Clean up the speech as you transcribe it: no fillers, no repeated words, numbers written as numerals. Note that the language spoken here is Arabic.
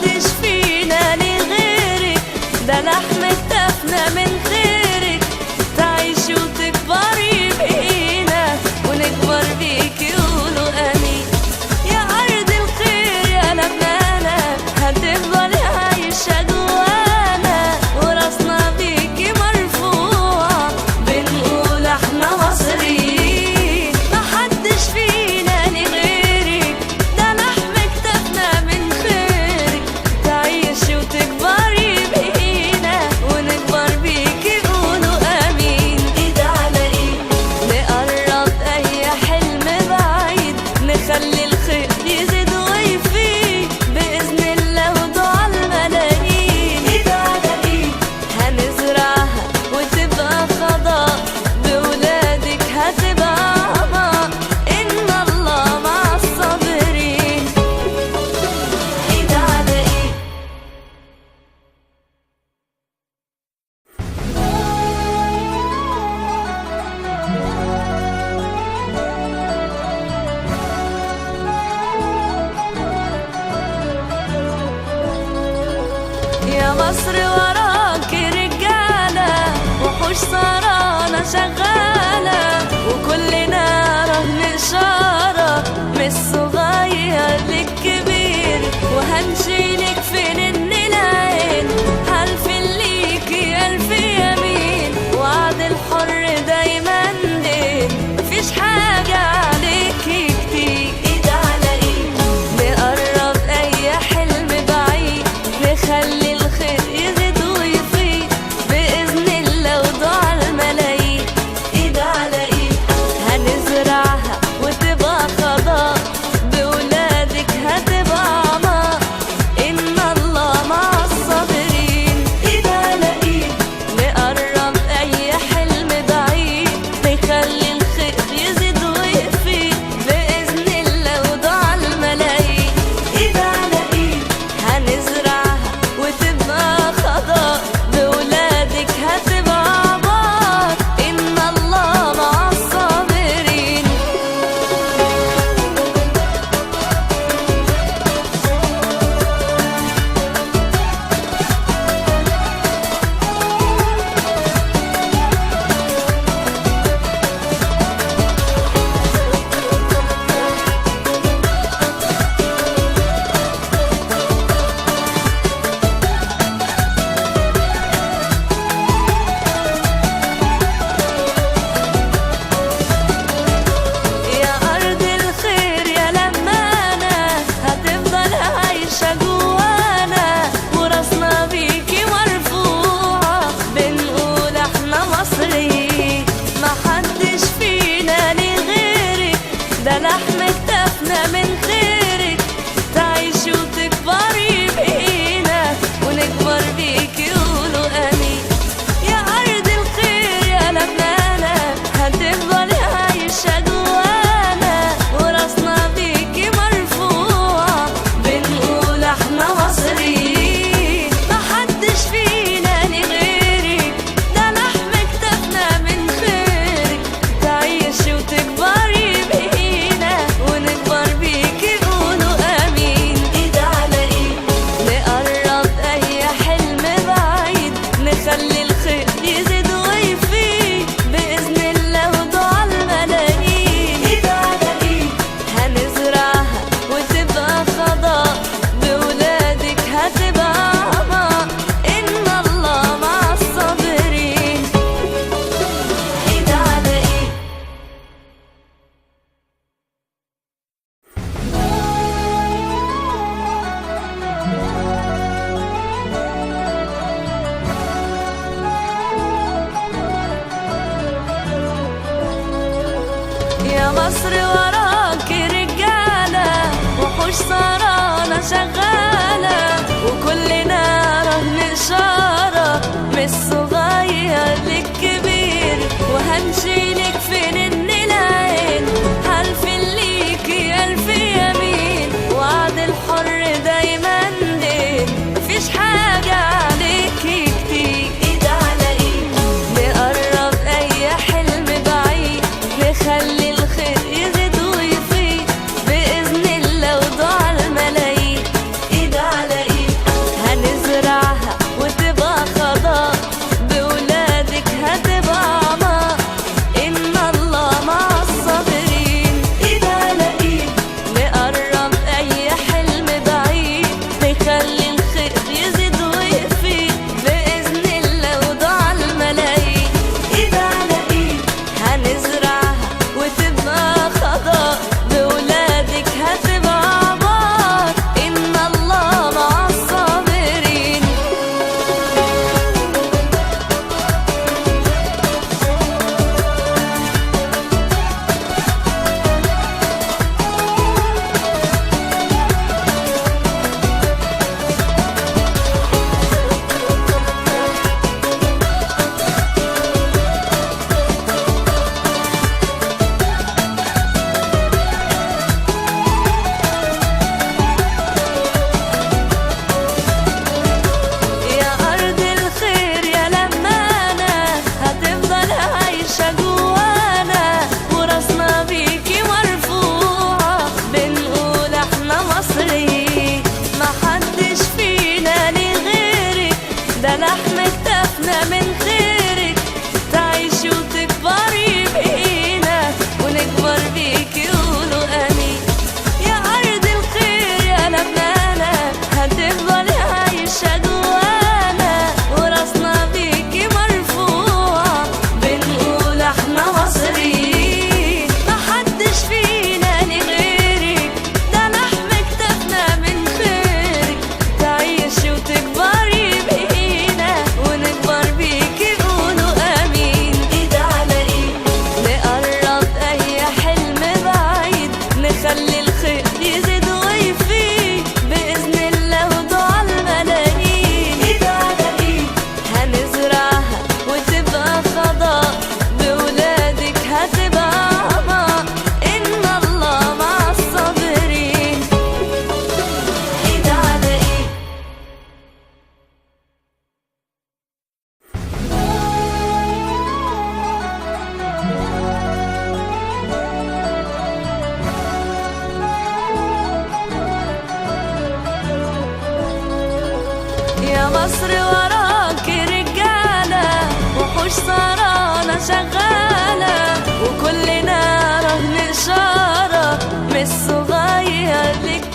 محدش فينا لغيرك، ده لحم كتفنا من خيرك، تعيشي وتكبري بينا ونكبر بيكي يقولوا امين. يا ارض الخير يا لبنانة هتفضلي عايشة جوانا، وراسنا بيكي مرفوعة بنقول احنا مصريين. محدش فينا لغيرك، ده لحم كتفنا من خيرك، تعيشي وتكبري بينا ونكبر بيكي يقولوا امين. ايد على ايد نقرب اي حلم بعيد، نخلي الخير يزيد ويفيد باذن الله ودعاء الملايين. ايد على ايد هنزرعها وتبقى خضار، بولادك هتبقى عمار، ان الله مع الصابرين. ايد على ايد يا مصر وراكي رجالة، وحوش سهرانة شغالة، وكلنا رهن إشارة من الصغير للكبير، وهنشيلك في نن العين، حلف ليكي ألف يمين، وعد الحر دايما دين، مفيش حاجة عليكي كتير. ايد على ايد نقرب أي حلم بعيد، نخلي الخير يزيد ويفيد بإذن الله ودعاء الملايين. بنقول احنا مصريين، محدش فينا ليه غيرك، ده لحم كتفنا من خيرك، تعيشي وتكبري بقينا ونكبر بيكي يقولوا امين. يا ارض الخير يا لبنانة هتفضلي عايشة جوانا، وراسنا بيكي مرفوعة بنقول احنا مصريين، محدش فينا ليه غيرك، ده لحم كتفنا من خيرك، تعيشي وتكبري بقينا ونكبر بيكي يقولوا امين. ايد على ايد نقرب اي حلم بعيد، نخلي الخير يزيد ويفيد باذن الله ودعاء الملايين. ايد على ايد هنزرعها وتبقى خضار، بولادك هتبقى عمار، ان الله مع الصابرين. ايد على ايد يا مصر وراكي رجالة، وحوش سهرانة شغالة، وكلنا رهن إشارة من الصغير لك